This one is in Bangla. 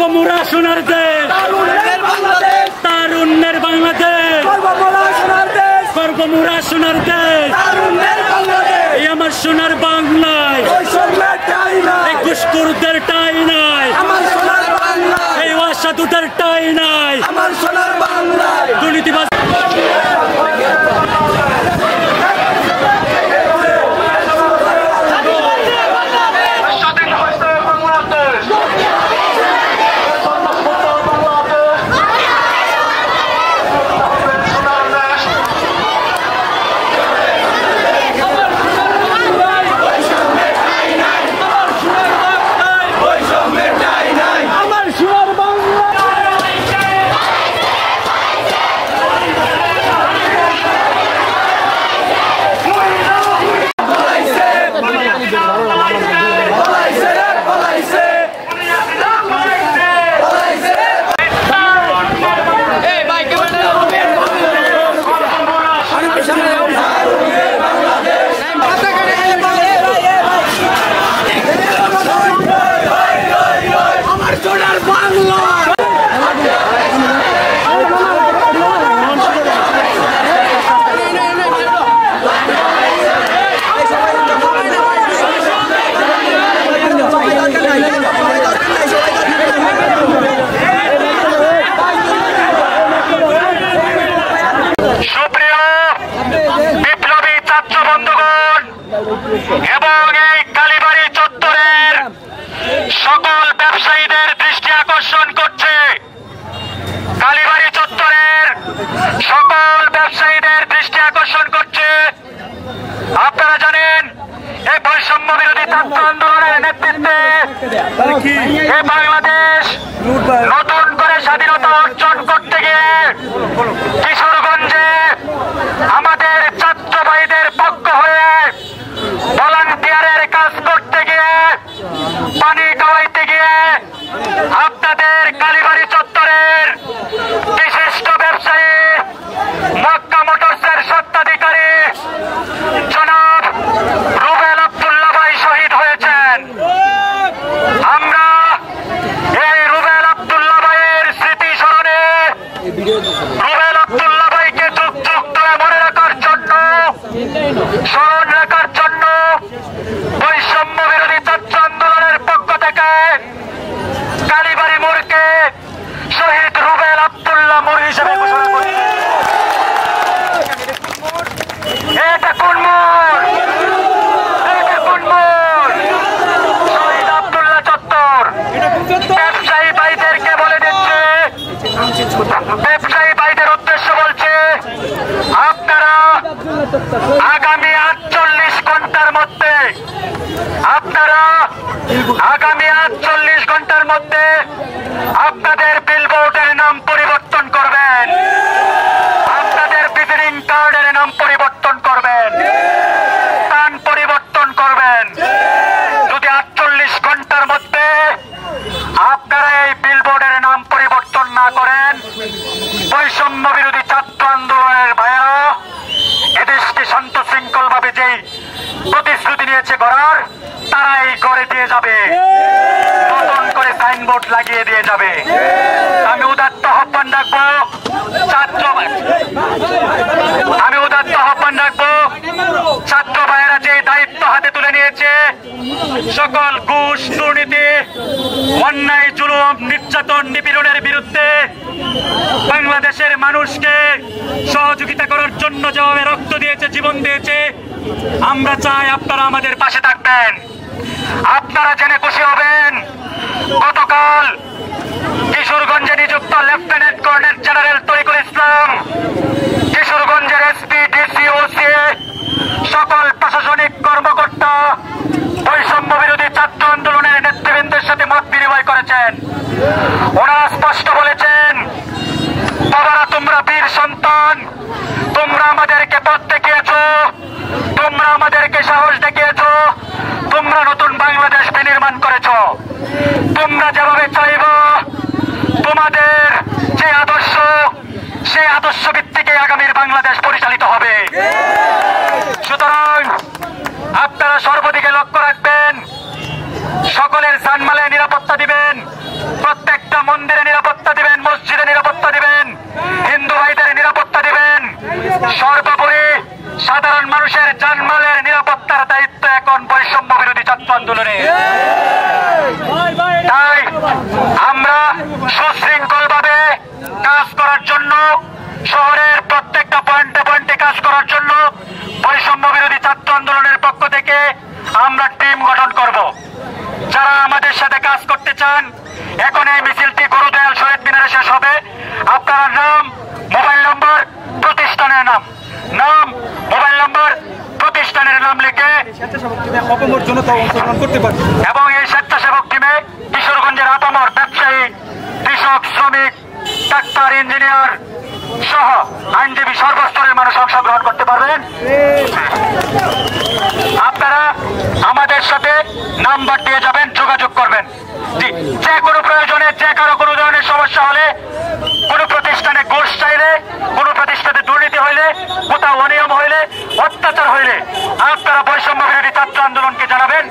সর্বমোরা সোনার দেশ, তারুণ্যের বাংলাদেশ, সর্বমোরা সোনার দেশ, এই আমার সোনার বাংলায় এই ঘুষখোরদের ঠাঁই নাই, এই অসাধুদের ঠাঁই নাই, দুর্নীতিবাজ এবং এই কালীবাড়ি চত্বরের সকল ব্যবসায়ীদের দৃষ্টি আকর্ষণ করছে। কালীবাড়ি চত্বরের সকল ব্যবসায়ীদের দৃষ্টি আকর্ষণ করছে। আপনারা জানেন এই বৈষম্য বিরোধী ছাত্র আন্দোলনের নেতৃত্বে এই বাংলাদেশ নতুন করে স্বাধীনতা অর্জন করতে গিয়ে কিশোরগঞ্জে আমাদের ছাত্র ভাইদের পক্ষ হয়ে ভলান্টিয়ারের কাজ করতে গিয়ে, পানি খাওয়াইতে গিয়ে আপনাদের কালীবাড়ি চত্বরের বিশিষ্ট ব্যবসায়ী মক্কা মোটরসের স্বত্বাধিকারী জনাব রুবেল আব্দুল্লাহ ভাই শহীদ হয়েছেন। আমরা এই রুবেল আব্দুল্লাহ ভাইয়ের স্মৃতি স্মরণে রুবেল আব্দুল্লাহ ভাইকে যুগ যুগ ধরে মনে রাখার জন্য, স্মরণ রাখার জন্য বৈষম্য বিরোধী ছাত্র আন্দোলনের পক্ষ থেকে কালীবাড়ি মোড়কে শহীদ রুবেল আব্দুল্লাহ মোড় হিসেবে ঘোষণা করি। এটা কোন মোড়? এটা কোন মোড়? শহীদ আব্দুল্লাহ চত্বর। ব্যবসায়ী ভাইদেরকে বলে দিচ্ছে, ব্যবসায়ী ভাইদের উদ্দেশ্য বলছে, আপনারা আগামী 48 ঘন্টার মধ্যে আপনাদের বিলবোর্ডের নাম পরিবর্তন করবেন, আপনাদের ভিজিটিং কার্ডের নাম পরিবর্তন করবেন, স্থান পরিবর্তন করবেন। যদি 48 ঘন্টার মধ্যে আপনারা এই বিলবোর্ডের নাম পরিবর্তন না করেন, বৈষম্য বিরোধী ছাত্র আন্দোলনের ভাইয়েরা এদেশকে শান্ত শৃঙ্খল ভাবে যেই প্রতিশ্রুতি নিয়েছে গড়ার, তারা এই গড়ে দিয়ে যাবে, নতুন করে সাইনবোর্ড লাগিয়ে দিয়ে যাবে। আমি উদাত্ত আহ্বান রাখবো ছাত্র ভাইয়েরা যে দায়িত্ব হাতে তুলে নিয়েছে, সকল ঘুষ, দুর্নীতি, অন্যায়, জুলুম, নির্যাতন, নিপীড়নের বিরুদ্ধে বাংলাদেশের মানুষকে সহযোগিতা করার জন্য যেভাবে রক্ত দিয়েছে, জীবন দিয়েছে, আমরা চাই আপনারা আমাদের পাশে থাকবেন। আপনারা জেনে খুশি হবেন, গতকাল কিশোরগঞ্জে নিযুক্ত লেফটেন্যান্ট কর্নেল জেনারেল তরিকুল ইসলাম, কিশোরগঞ্জের এসপি, ডিসি, ওসি, সকল প্রশাসনিক কর্মকর্তা বৈষম্য বিরোধী ছাত্র আন্দোলনের নেতৃবৃন্দের সাথে মত বিনিময় করেছেন। ওনারা স্পষ্ট বলেছেন, বাবারা তোমরা বীর সন্তান, তোমরা আমাদেরকে পথ দেখিয়েছ, তোমরা আমাদেরকে সাহস দেখিয়েছ, তোমরা নতুন বাংলাদেশ বিনির্মাণ করেছ। তোমরা যেভাবে চাইব, তোমাদের যে আদর্শ, সেই আদর্শ ভিত্তিকে আগামীর বাংলাদেশ পরিচালিত হবে। সুতরাং আপনারা সর্বদিকে লক্ষ্য রাখবেন, সকলের জানমালের নিরাপত্তা দিবেন, প্রত্যেকটা আন্দোলনে। তাই আমরা সুশৃঙ্খলভাবে কাজ করার জন্য, শহরের প্রত্যেকটা পয়েন্টে পয়েন্টে কাজ করার জন্য বৈষম্য বিরোধী ছাত্র আন্দোলনের পক্ষ থেকে আমরা টিম গঠন করব। যারা আমাদের সাথে কাজ করতে চান, এখন এই মিছিলটি গুরুদয়াল শহীদ মিনারে শেষ হবে। আপনার নাম, মোবাইল নম্বর, প্রতিষ্ঠানের নাম, মোবাইল নম্বর, প্রতিষ্ঠানের নাম লিখে এবং এই স্বেচ্ছাসেবক টিমে কিশোরগঞ্জের আপামর ব্যবসায়ী, কৃষক, শ্রমিক, ডাক্তার, ইঞ্জিনিয়ার সহ আইনজীবী সর্বস্তরের মানুষ অংশগ্রহণ করতে পারবেন। আপনারা আমাদের সাথে নাম্বার দিয়ে যাবেন, যোগাযোগ করবেন। যে কোনো প্রয়োজনে, যে কারো কোনো ধরনের সমস্যা হলে, কোনো প্রতিষ্ঠানে ঘুষ চাইলে, কোনো প্রতিষ্ঠানে দুর্নীতি হইলে, কোথাও অনিয়ম হইলে, অত্যাচার হইলে আপনারা বৈষম্য বিরোধী ছাত্র আন্দোলনকে জানাবেন।